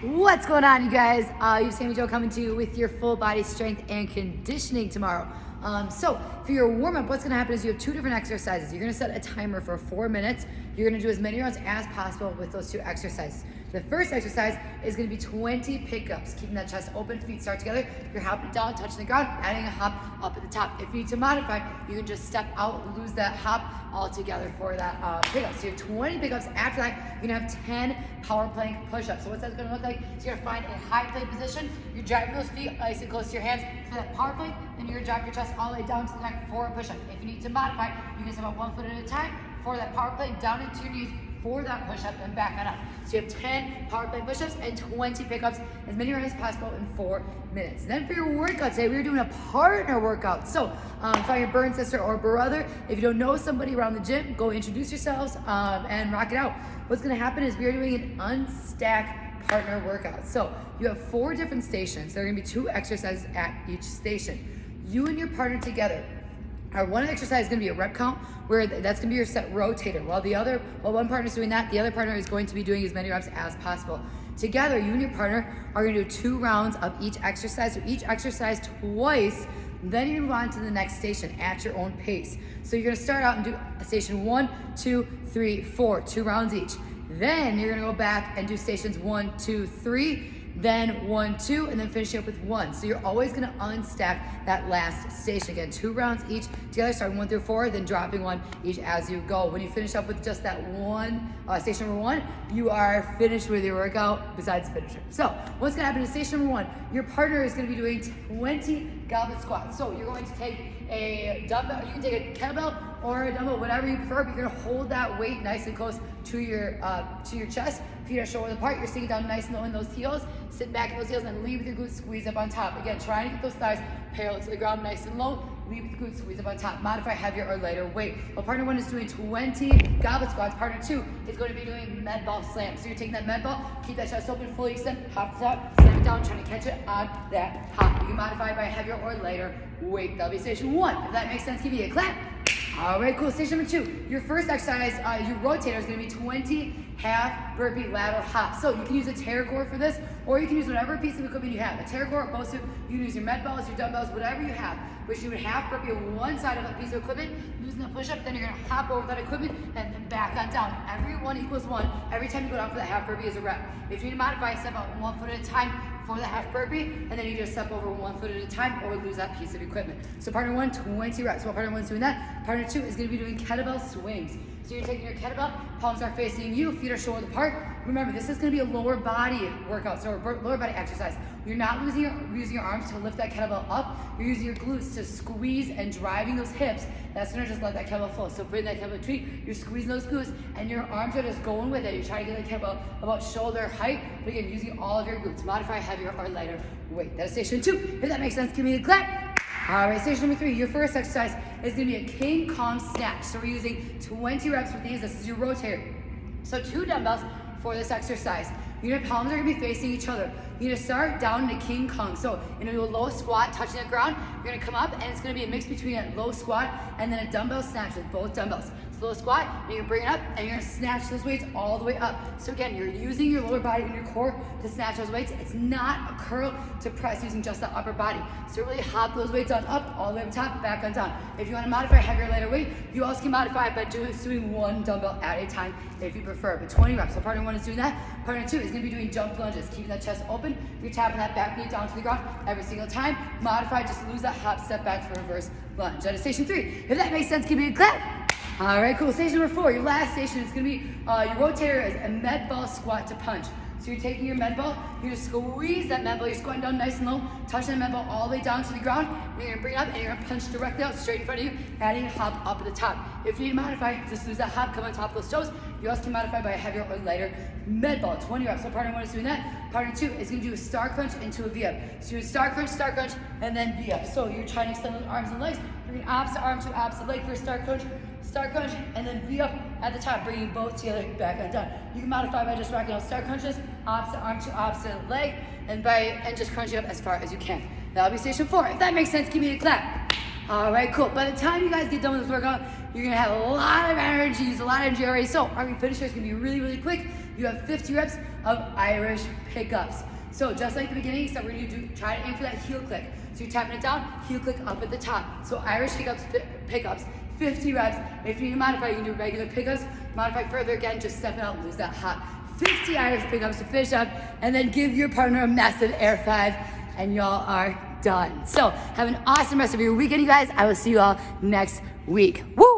What's going on, you guys? You've Sammy Joe coming to you with your full body strength and conditioning tomorrow. So for your warm-up, what's gonna happen is you have two different exercises. You're gonna set a timer for 4 minutes. You're gonna do as many rounds as possible with those two exercises. The first exercise is gonna be 20 pickups, keeping that chest open, feet start together. You're hopping down, touching the ground, adding a hop up at the top. If you need to modify, you can just step out, lose that hop altogether for that pickup. So you have 20 pickups. After that, you're gonna have 10 power plank push-ups. So what's that gonna look like? So you're gonna find a high plank position. You're driving those feet nice and close to your hands for that power plank, and you're gonna drop your chest all the way down to the neck for a push-up. If you need to modify, you can step up 1 foot at a time for that power plank, down into your knees for that push-up, and back on up. So you have 10 power plank push-ups and 20 pickups, as many rounds as possible in 4 minutes. Then for your workout today, we're doing a partner workout. So find your burn sister or brother. If you don't know somebody around the gym, go introduce yourselves and rock it out. What's gonna happen is we are doing an unstack partner workout. So you have 4 different stations. There are gonna be 2 exercises at each station. You and your partner together. Our one exercise is going to be a rep count, where that's going to be your set rotator. While one partner is doing that, the other partner is going to be doing as many reps as possible. Together, you and your partner are going to do 2 rounds of each exercise, so each exercise twice. Then you move on to the next station at your own pace. So you're going to start out and do station 1, 2, 3, 4, 2 rounds each. Then you're going to go back and do stations 1, 2, 3. Then 1, 2, and then finishing up with 1. So you're always gonna unstack that last station. Again, 2 rounds each together, starting 1 through 4, then dropping 1 each as you go. When you finish up with just that station number 1, you are finished with your workout besides finisher. So what's gonna happen in station number 1, your partner is gonna be doing 20 goblet squats. So you're going to take a dumbbell, you can take a kettlebell or a dumbbell, whatever you prefer, but you're gonna hold that weight nice and close to your chest. Feet are shoulder apart, you're sitting down nice and low in those heels. Sit back in those heels and lead with your glutes, squeeze up on top. Again, trying to get those thighs parallel to the ground, nice and low. Lead with the glutes, squeeze up on top. Modify heavier or lighter weight. Well, partner 1 is doing 20 goblet squats. Partner 2 is going to be doing med ball slams. So you're taking that med ball, keep that chest open, fully extend, hop to top, slam it down, trying to catch it on that hop. You can modify by heavier or lighter weight. That'll be station 1. If that makes sense, give me a clap. All right, cool. Station number 2. Your first exercise, your rotator is going to be 20 half burpee lateral hops. So you can use a TerraCore for this, or you can use whatever piece of equipment you have. A TerraCore, BOSU, you can use your med balls, your dumbbells, whatever you have. Which you would half burpee on one side of that piece of equipment, using the push-up, then you're going to hop over that equipment and then back on down. Every 1 equals 1. Every time you go down for that half burpee is a rep. If you need to modify, step out 1 foot at a time for the half burpee, and then you just step over 1 foot at a time or lose that piece of equipment. So partner 1, 20 reps. While partner 1 is doing that, partner 2 is going to be doing kettlebell swings. So you're taking your kettlebell, palms are facing you, feet are shoulder apart. Remember, this is going to be a lower body workout, so a lower body exercise. You're not using your arms to lift that kettlebell up. You're using your glutes to squeeze and driving those hips. That's going to just let that kettlebell flow. So bring that kettlebell between, you're squeezing those glutes, and your arms are just going with it. You're trying to get the kettlebell about shoulder height, but again, using all of your glutes. Modify heavier or lighter weight. That is station 2. If that makes sense, give me a clap. All right, station number 3, your first exercise is going to be a King Kong snatch. So we're using 20 reps with these. This is your rotator. So 2 dumbbells for this exercise. Your palms are going to be facing each other. You're going to start down in a King Kong. So you're going to do a low squat, touching the ground. You're going to come up, and it's going to be a mix between a low squat and then a dumbbell snatch with both dumbbells. So low squat, and you're going to bring it up, and you're going to snatch those weights all the way up. So again, you're using your lower body and your core to snatch those weights. It's not a curl to press using just the upper body. So really hop those weights on up, all the way up top, back on down. If you want to modify heavier or lighter weight, you also can modify it by doing 1 dumbbell at a time if you prefer. But 20 reps. So partner 1 is doing that. Partner 2 is going to be doing jump lunges, keeping that chest open. You're tapping that back knee down to the ground every single time. Modify, just lose that hop, step back for reverse lunge. That is station 3. If that makes sense, give me a clap. All right, cool. Station number 4, your last station is going to be your rotator is a med ball squat to punch. So you're taking your med ball, you're going to squeeze that med ball, you're squatting down nice and low, touching that med ball all the way down to the ground, and you're going to bring it up and you're going to punch directly out straight in front of you, adding a hop up at the top. If you need to modify, just lose that hop, come on top of those toes. You also can modify by a heavier or lighter med ball, 20 reps. So partner 1 is doing that. Partner 2 is going to do a star crunch into a V-up. So you're star crunch, and then V-up. So you're trying to extend those arms and legs, bring opposite arm to opposite leg for a star crunch, and then V-up at the top, bringing both together, back on down. You can modify by just rocking out star crunches, opposite arm to opposite leg, and just crunching up as far as you can. That'll be station 4. If that makes sense, give me a clap. All right, cool. By the time you guys get done with this workout, you're gonna have a lot of energy, use a lot of energy already. So our finisher is gonna be really, really quick. you have 50 reps of Irish pickups. So just like the beginning, so we're gonna try to aim for that heel click. So you're tapping it down, heel click up at the top. So Irish pickups, 50 reps. If you need to modify, you can do regular pickups. Modify further again, just step it out, lose that hop. 50 Irish pickups to finish up, and then give your partner a massive air 5, and y'all are done. So have an awesome rest of your weekend, you guys. I will see you all next week. Woo!